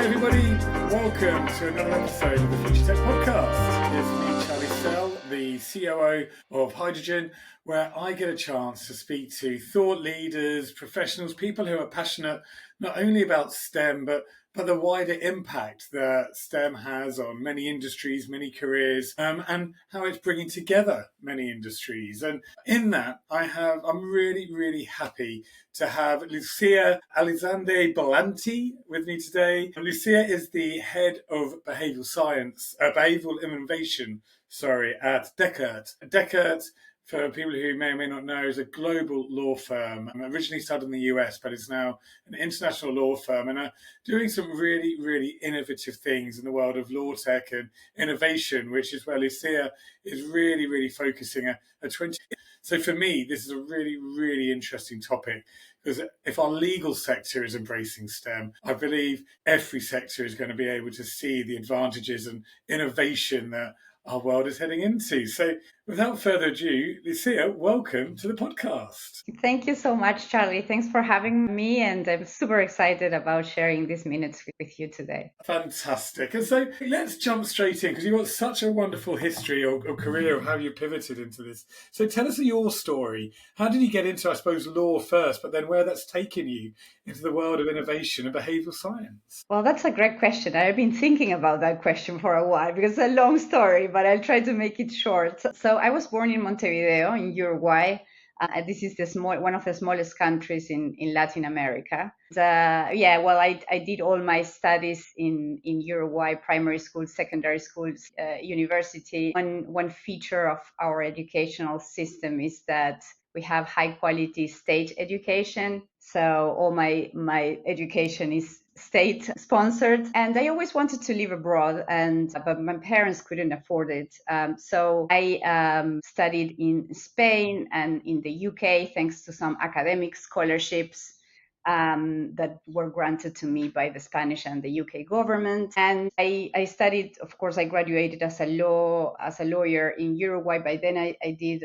Hi everybody, welcome to another episode of the FutureTech podcast. It's me, Charlie Sell, the COO of Hydrogen, where I get a chance to speak to thought leaders, professionals, people who are passionate not only about STEM, but the wider impact that STEM has on many industries, many careers, and how it's bringing together many industries. And in that, I'm really happy to have Lucia Elizalde-Bulanti with me today. Lucia is the head of behavioural science, behavioural innovation, at Dechert. Dechert, for people who may or may not know, is a global law firm. Originally started in the US, but it's now an international law firm and are doing some really innovative things in the world of law tech and innovation, which is where Lucia is really focusing a 20. So for me, this is a really interesting topic, because if our legal sector is embracing STEM, I believe every sector is going to be able to see the advantages and innovation that our world is heading into. So without further ado, Lucia, welcome to the podcast. Thank you so much, Charlie. Thanks for having me, and I'm super excited about sharing these minutes with you today. Fantastic. And so let's jump straight in, because you've got such a wonderful history or career of how you pivoted into this. So tell us your story. How did you get into, I suppose, law first, but then where that's taken you into the world of innovation and behavioural science? Well, that's a great question. I've been thinking about that question for a while because it's a long story, but I'll try to make it short. So I was born in Montevideo in Uruguay. This is one of the smallest countries in Latin America. I did all my studies in Uruguay, primary school, secondary schools, university. One feature of our educational system is that we have high quality state education. So all my education is state sponsored, and I always wanted to live abroad, but my parents couldn't afford it. So I studied in Spain and in the UK thanks to some academic scholarships that were granted to me by the Spanish and the UK government. And I studied, of course, I graduated as a lawyer in Uruguay. By then I did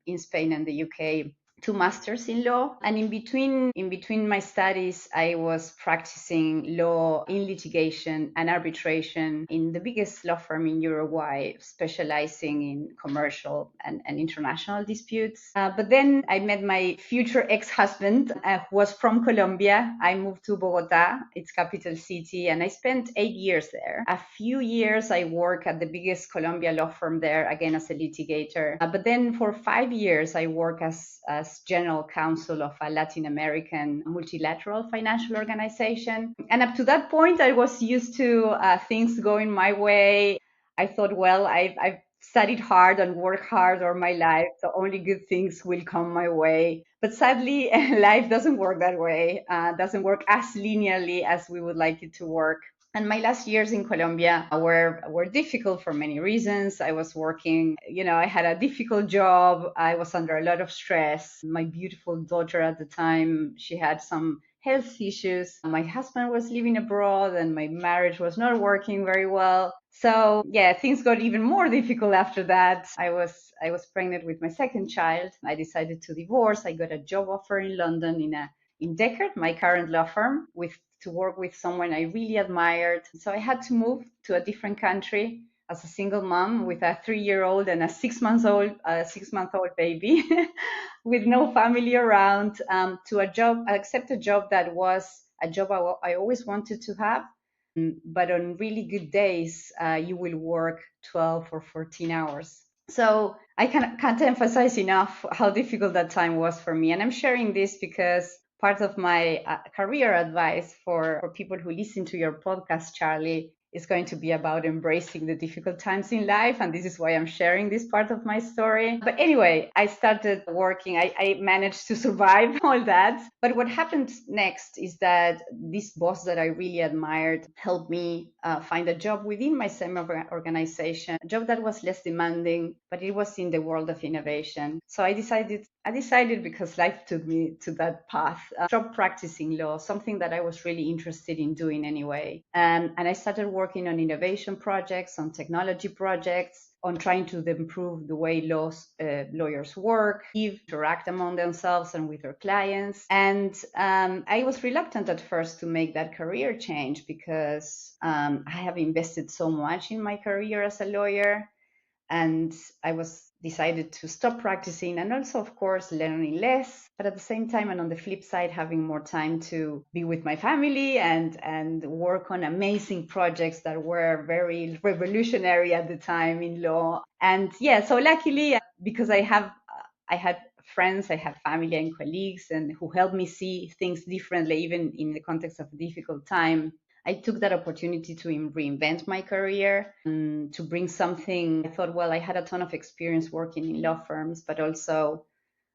in Spain and the UK 2 masters in law, and in between my studies I was practicing law in litigation and arbitration in the biggest law firm in Uruguay, specializing in commercial and international disputes. But then I met my future ex-husband, who was from Colombia. I moved to Bogota, its capital city, and I spent 8 years there. A few years I worked at the biggest Colombia law firm there, again as a litigator. But then for 5 years I worked as general counsel of a Latin American multilateral financial organization. And up to that point, I was used to things going my way. I thought, well, I've studied hard and worked hard all my life, so only good things will come my way. But sadly, life doesn't work that way, doesn't work as linearly as we would like it to work. And my last years in Colombia were difficult for many reasons. I was working, I had a difficult job. I was under a lot of stress. My beautiful daughter at the time, she had some health issues. My husband was living abroad and my marriage was not working very well. So things got even more difficult after that. I was pregnant with my second child. I decided to divorce. I got a job offer in London in Dechert, my current law firm, to work with someone I really admired. So I had to move to a different country as a single mom with a 3-year-old and a 6-month-old baby with no family around, to accept a job that was a job I always wanted to have. But on really good days, you will work 12 or 14 hours. So I can't emphasize enough how difficult that time was for me. And I'm sharing this because part of my career advice for people who listen to your podcast, Charlie, is going to be about embracing the difficult times in life. And this is why I'm sharing this part of my story. But anyway, I started working. I managed to survive all that. But what happened next is that this boss that I really admired helped me find a job within my same organization, a job that was less demanding, but it was in the world of innovation. So I decided because life took me to that path, stop practicing law, something that I was really interested in doing anyway. And I started working on innovation projects, on technology projects. on trying to improve the way lawyers work, interact among themselves and with their clients. And I was reluctant at first to make that career change because I have invested so much in my career as a lawyer, and I was decided to stop practicing and also, of course, learning less, but at the same time, and on the flip side, having more time to be with my family and work on amazing projects that were very revolutionary at the time in law. And yeah, so luckily, because I had friends, I had family and colleagues, and who helped me see things differently, even in the context of a difficult time. I took that opportunity to reinvent my career, to bring something. I thought, well, I had a ton of experience working in law firms, but also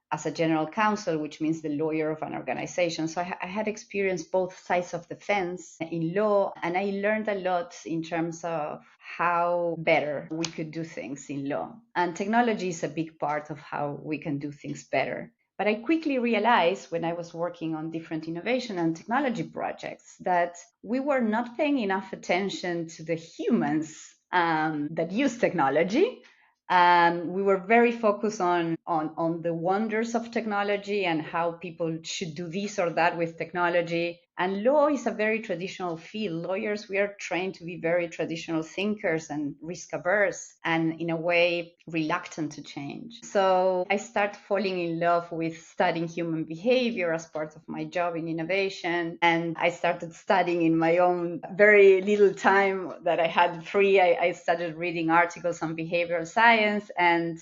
as a general counsel, which means the lawyer of an organization. So I had experienced both sides of the fence in law, and I learned a lot in terms of how better we could do things in law. And technology is a big part of how we can do things better. But I quickly realized when I was working on different innovation and technology projects that we were not paying enough attention to the humans that use technology. We were very focused on the wonders of technology and how people should do this or that with technology. And law is a very traditional field. Lawyers, we are trained to be very traditional thinkers and risk averse and in a way reluctant to change. So I started falling in love with studying human behavior as part of my job in innovation. And I started studying in my own very little time that I had free. I started reading articles on behavioral science, and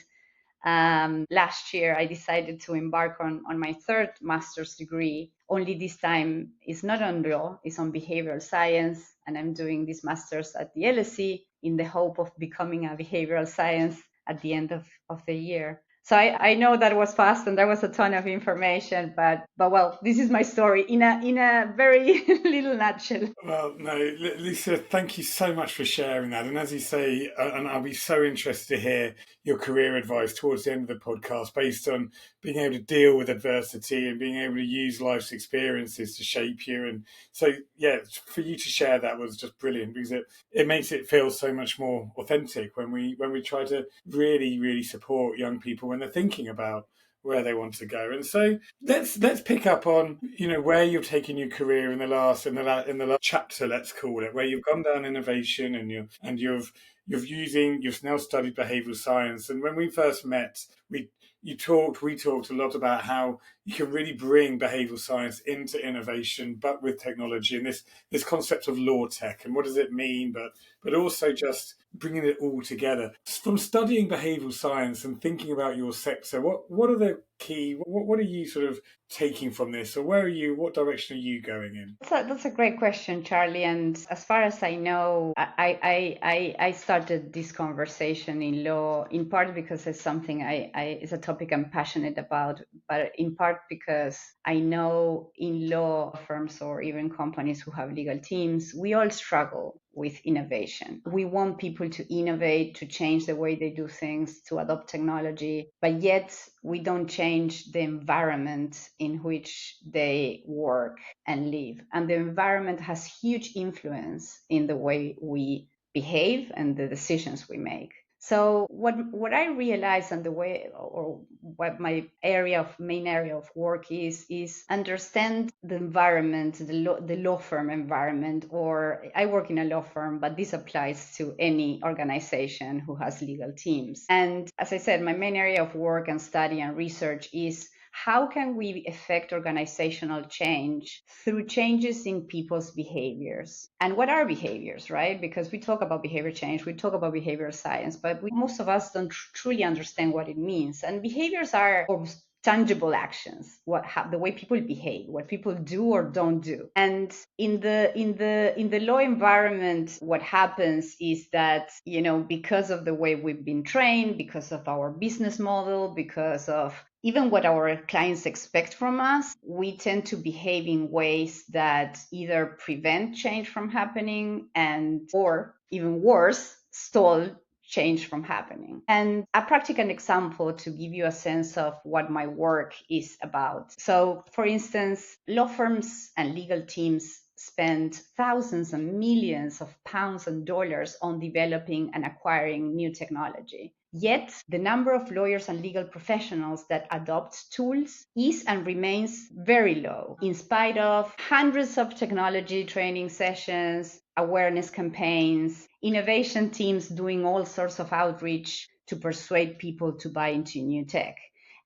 last year I decided to embark on my third master's degree. Only this time it's not on law, it's on behavioral science, and I'm doing this master's at the LSE in the hope of becoming a behavioral science at the end of the year. So I know that was fast and that was a ton of information, but well, this is my story in a very little nutshell. Well, no, Lucia, thank you so much for sharing that. And as you say, and I'll be so interested to hear your career advice towards the end of the podcast based on being able to deal with adversity and being able to use life's experiences to shape you. And so, yeah, for you to share that was just brilliant because it makes it feel so much more authentic when we try to really support young people when they're thinking about where they want to go. And so let's pick up on where you've taken your career in the last chapter, let's call it, where you've gone down innovation and you've now studied behavioral science. And when we first met, we talked a lot about how you can really bring behavioral science into innovation, but with technology and this concept of law tech and what does it mean, but also just bringing it all together. From studying behavioral science and thinking about your sector, what are the key? What are you sort of taking from this, or what direction are you going in? That's a great question, Charlie. And as far as I know, I started this conversation in law in part because it's something it's a topic I'm passionate about, but in part because I know in law firms or even companies who have legal teams, we all struggle with innovation. We want people to innovate, to change the way they do things, to adopt technology, but yet we don't change the environment in which they work and live. And the environment has huge influence in the way we behave and the decisions we make. So what I realized and the way, or what my main area of work is understand the environment, the law firm environment, or I work in a law firm, but this applies to any organization who has legal teams. And as I said, my main area of work and study and research is how can we affect organizational change through changes in people's behaviors? And what are behaviors, right? Because we talk about behavior change, we talk about behavioral science, but most of us don't truly understand what it means. And behaviors are tangible actions, the way people behave, what people do or don't do. And in the law environment, what happens is that, because of the way we've been trained, because of our business model, because of even what our clients expect from us, we tend to behave in ways that either prevent change from happening or even worse, stall change from happening. And a practical example to give you a sense of what my work is about. So, for instance, law firms and legal teams spend thousands and millions of pounds and dollars on developing and acquiring new technology. Yet, the number of lawyers and legal professionals that adopt tools is and remains very low, in spite of hundreds of technology training sessions, awareness campaigns, innovation teams doing all sorts of outreach to persuade people to buy into new tech.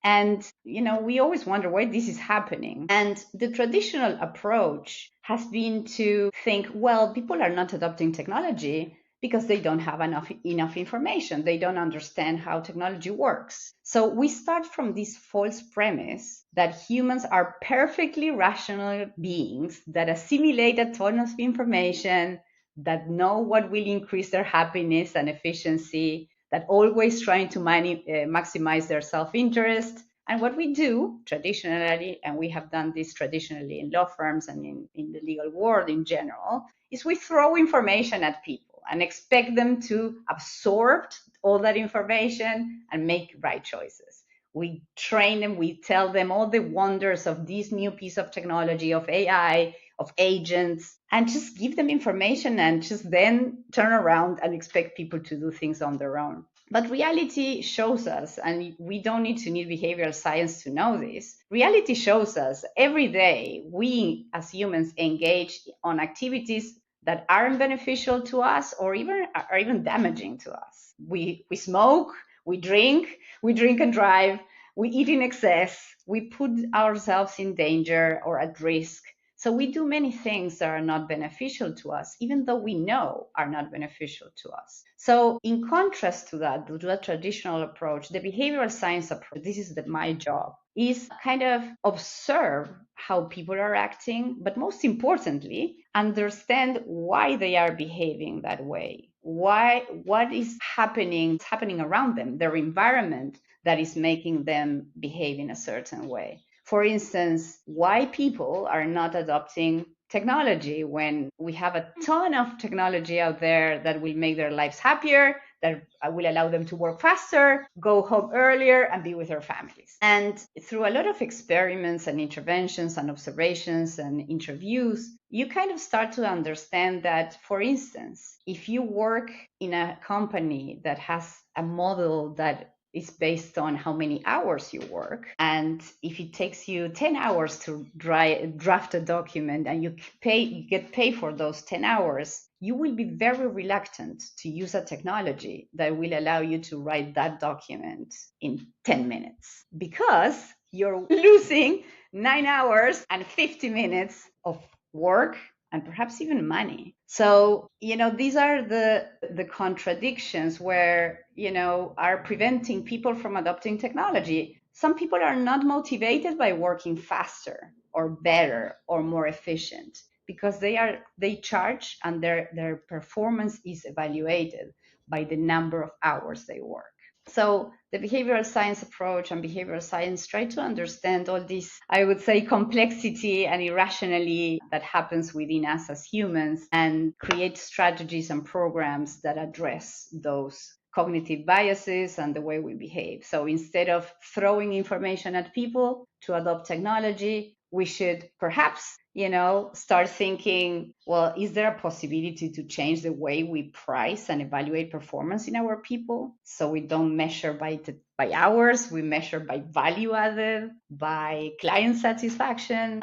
And, we always wonder why this is happening. And the traditional approach has been to think, well, people are not adopting technology because they don't have enough information. They don't understand how technology works. So we start from this false premise that humans are perfectly rational beings that assimilate a ton of information, that know what will increase their happiness and efficiency, that always trying to maximize their self-interest. And what we do traditionally, and we have done this traditionally in law firms and in the legal world in general, is we throw information at people and expect them to absorb all that information and make right choices. We train them, we tell them all the wonders of this new piece of technology, of AI, of agents, and just give them information and just then turn around and expect people to do things on their own. But reality shows us, and we don't need behavioral science to know this. Reality shows us every day we as humans engage on activities that aren't beneficial to us or are even damaging to us. We smoke, we drink and drive, we eat in excess, we put ourselves in danger or at risk. So we do many things that are not beneficial to us, even though we know are not beneficial to us. So in contrast to that traditional approach, the behavioral science approach, this is my job, is kind of observe how people are acting, but most importantly, understand why they are behaving that way. What is happening around them, their environment that is making them behave in a certain way. For instance, why people are not adopting technology when we have a ton of technology out there that will make their lives happier, that will allow them to work faster, go home earlier, and be with their families. And through a lot of experiments and interventions and observations and interviews, you kind of start to understand that, for instance, if you work in a company that has a model that is based on how many hours you work. And if it takes you 10 hours to draft a document and you get paid for those 10 hours, you will be very reluctant to use a technology that will allow you to write that document in 10 minutes because you're losing 9 hours and 50 minutes of work and perhaps even money. So, these are the contradictions where, are preventing people from adopting technology. Some people are not motivated by working faster or better or more efficient because they charge and their performance is evaluated by the number of hours they work. So the behavioral science approach and behavioral science try to understand all this, I would say, complexity and irrationality that happens within us as humans and create strategies and programs that address those cognitive biases and the way we behave. So instead of throwing information at people to adopt technology, we should perhaps, start thinking, well, is there a possibility to change the way we price and evaluate performance in our people? So we don't measure by hours, we measure by value added, by client satisfaction.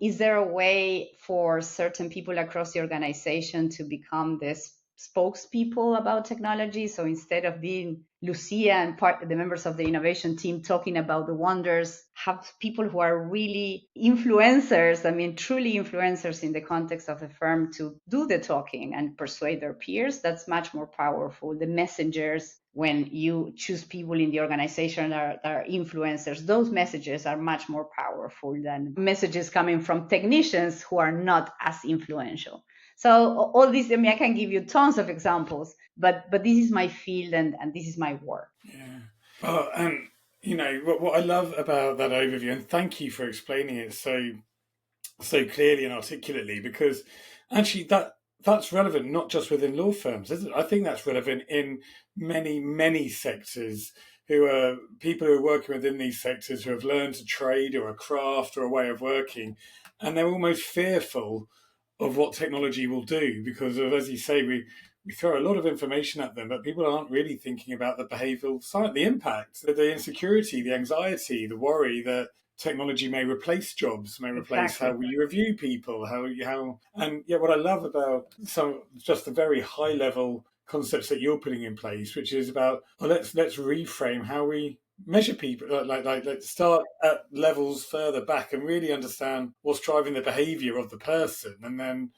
Is there a way for certain people across the organization to become this spokespeople about technology? So instead of being Lucia and the members of the innovation team talking about the wonders, have people who are really influencers, truly influencers in the context of the firm to do the talking and persuade their peers. That's much more powerful. The messengers, when you choose people in the organization that are influencers, those messages are much more powerful than messages coming from technicians who are not as influential. So all this, I can give you tons of examples, but this is my field and this is my work. Yeah. Well, and what I love about that overview, and thank you for explaining it so clearly and articulately, because actually that's relevant not just within law firms, isn't it? I think that's relevant in many sectors. Who are people who are working within these sectors who have learned a trade or a craft or a way of working, and they're almost fearful of what technology will do, because of, as you say, we throw a lot of information at them, but people aren't really thinking about the behavioural side, the impact, the insecurity, the anxiety, the worry that technology may replace jobs, may replace how Exactly. we review people, and yeah, what I love about some just the very high level concepts that you're putting in place, which is about, well, let's reframe how we measure people, like let's start at levels further back and really understand what's driving the behavior of the person, and then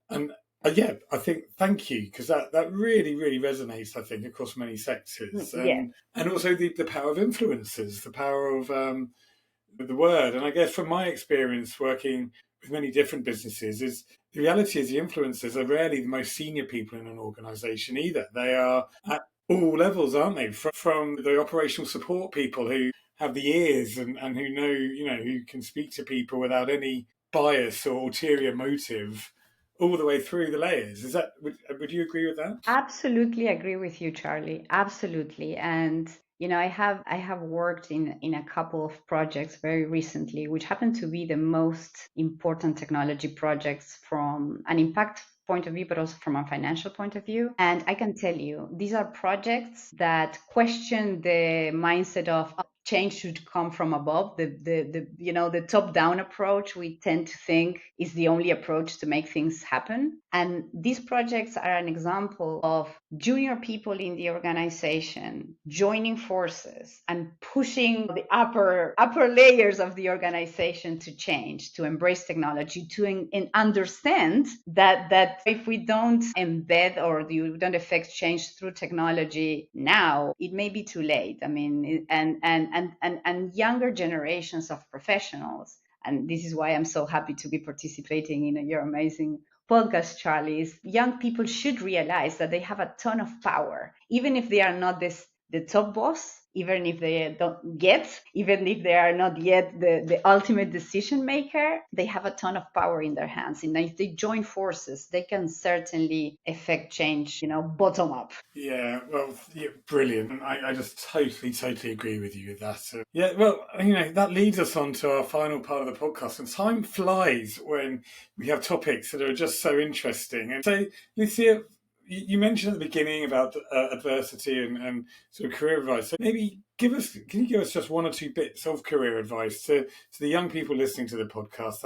and yeah, I think, thank you, because that really resonates, I think, across many sectors, Yeah, and also the power of influencers, the power of the word. And I guess from my experience working with many different businesses, is the reality is the influencers are rarely the most senior people in an organization either. They are at all levels, aren't they? From the operational support people who have the ears, and who know, who can speak to people without any bias or ulterior motive, all the way through the layers. Would you agree with that? absolutely agree with you, Charlie. Absolutely. And I have worked in a couple of projects very recently, which happen to be the most important technology projects from an impact point of view, but also from a financial point of view. And I can tell you, these are projects that question the mindset of change should come from above. The top down approach we tend to think is the only approach to make things happen. And these projects are an example of junior people in the organization joining forces and pushing the upper layers of the organization to change, to embrace technology, and understand that if we don't embed or we don't affect change through technology now, it may be too late. I mean, and younger generations of professionals, and this is why I'm so happy to be participating in your amazing podcast, Charlie, is young people should realize that they have a ton of power, even if they are not the top boss, even if they don't yet, even if they are not yet the ultimate decision maker, they have a ton of power in their hands. And if they join forces, they can certainly affect change, bottom up. Yeah, well, yeah, brilliant. I just totally agree with you with that. Yeah, well, that leads us on to our final part of the podcast. And time flies when we have topics that are just so interesting. And so, Lucia, you mentioned at the beginning about adversity and sort of career advice. So maybe can you give us just one or two bits of career advice to the young people listening to the podcast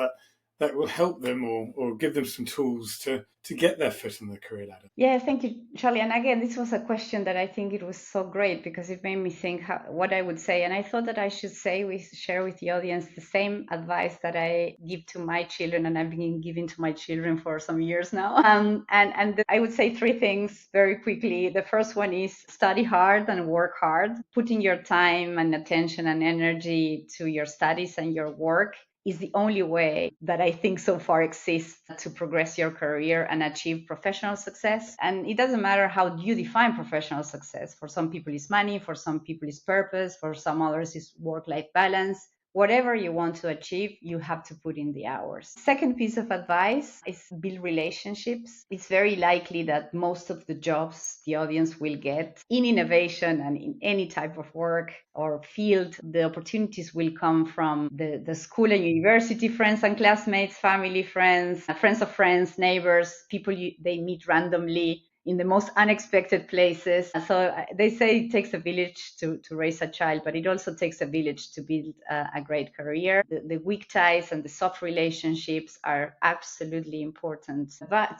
that will help them, or give them some tools to get their foot on the career ladder? Yeah, thank you, Charlie. And again, this was a question that I think it was so great because it made me think what I would say. And I thought that I should share with the audience the same advice that I give to my children, and I've been giving to my children for some years now. I would say three things very quickly. The first one is study hard and work hard, putting your time and attention and energy to your studies and your work is the only way that I think so far exists to progress your career and achieve professional success. And it doesn't matter how you define professional success. For some people, it's money. For some people, it's purpose. For some others, it's work-life balance. Whatever you want to achieve, you have to put in the hours. Second piece of advice is build relationships. It's very likely that most of the jobs the audience will get in innovation and in any type of work or field, the opportunities will come from the school and university friends and classmates, family, friends of friends, neighbors, people they meet randomly in the most unexpected places. So they say it takes a village to raise a child, but it also takes a village to build a great career. The weak ties and the soft relationships are absolutely important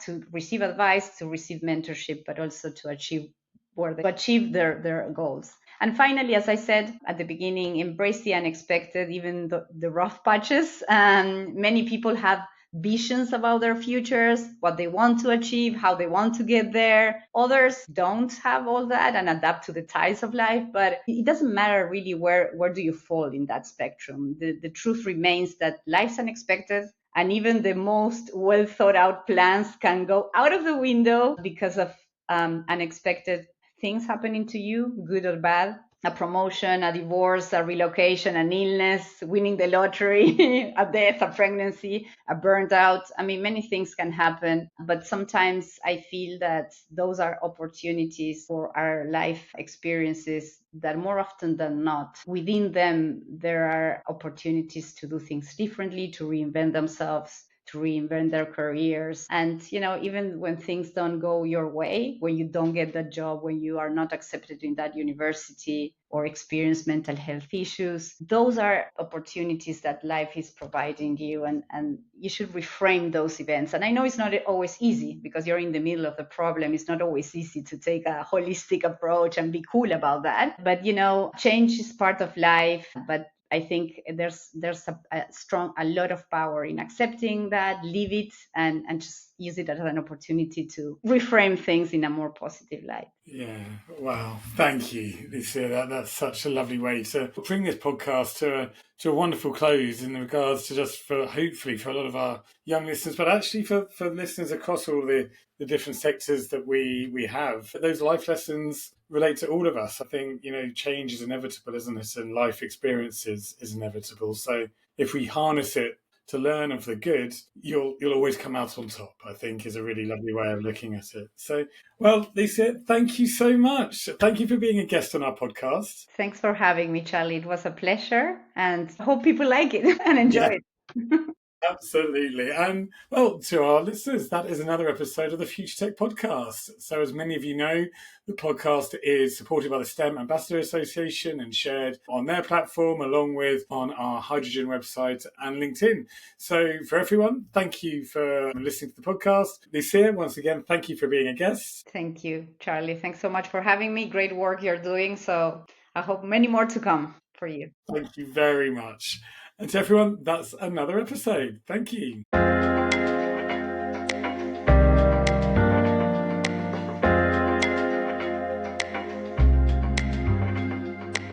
to receive advice, to receive mentorship, but also to achieve their goals. And finally, as I said at the beginning, embrace the unexpected, even the rough patches. And many people have visions about their futures, what they want to achieve, how they want to get there. Others don't have all that and adapt to the tides of life, but it doesn't matter really where do you fall in that spectrum. The truth remains that life's unexpected, and even the most well thought out plans can go out of the window because of unexpected things happening to you, good or bad. A promotion, a divorce, a relocation, an illness, winning the lottery, a death, a pregnancy, a burnt out. I mean, many things can happen, but sometimes I feel that those are opportunities for our life experiences that more often than not, within them, there are opportunities to do things differently, to reinvent themselves, to reinvent their careers. And, even when things don't go your way, when you don't get that job, when you are not accepted in that university or experience mental health issues, those are opportunities that life is providing you, and you should reframe those events. And I know it's not always easy because you're in the middle of the problem. It's not always easy to take a holistic approach and be cool about that. But, change is part of life. But I think there's a lot of power in accepting that, leave it, and just use it as an opportunity to reframe things in a more positive light. Yeah, wow. Thank you, Lucia. That's such a lovely way to bring this podcast to a wonderful close in regards to just for hopefully for a lot of our young listeners, but actually for listeners across all the different sectors that we have. Those life lessons relate to all of us. I think, change is inevitable, isn't it? And life experience is inevitable. So if we harness it to learn and for the good, you'll always come out on top, I think, is a really lovely way of looking at it. So, well, Lisa, thank you so much. Thank you for being a guest on our podcast. Thanks for having me, Charlie. It was a pleasure, and I hope people like it and enjoy it. Absolutely. And well, to our listeners, that is another episode of the FutureTech podcast. So as many of you know, the podcast is supported by the STEM Ambassador Association and shared on their platform, along with on our Hydrogen website and LinkedIn. So for everyone, thank you for listening to the podcast. Lucia, once again, thank you for being a guest. Thank you, Charlie. Thanks so much for having me. Great work you're doing. So I hope many more to come for you. Thank you very much. And to everyone, that's another episode. Thank you.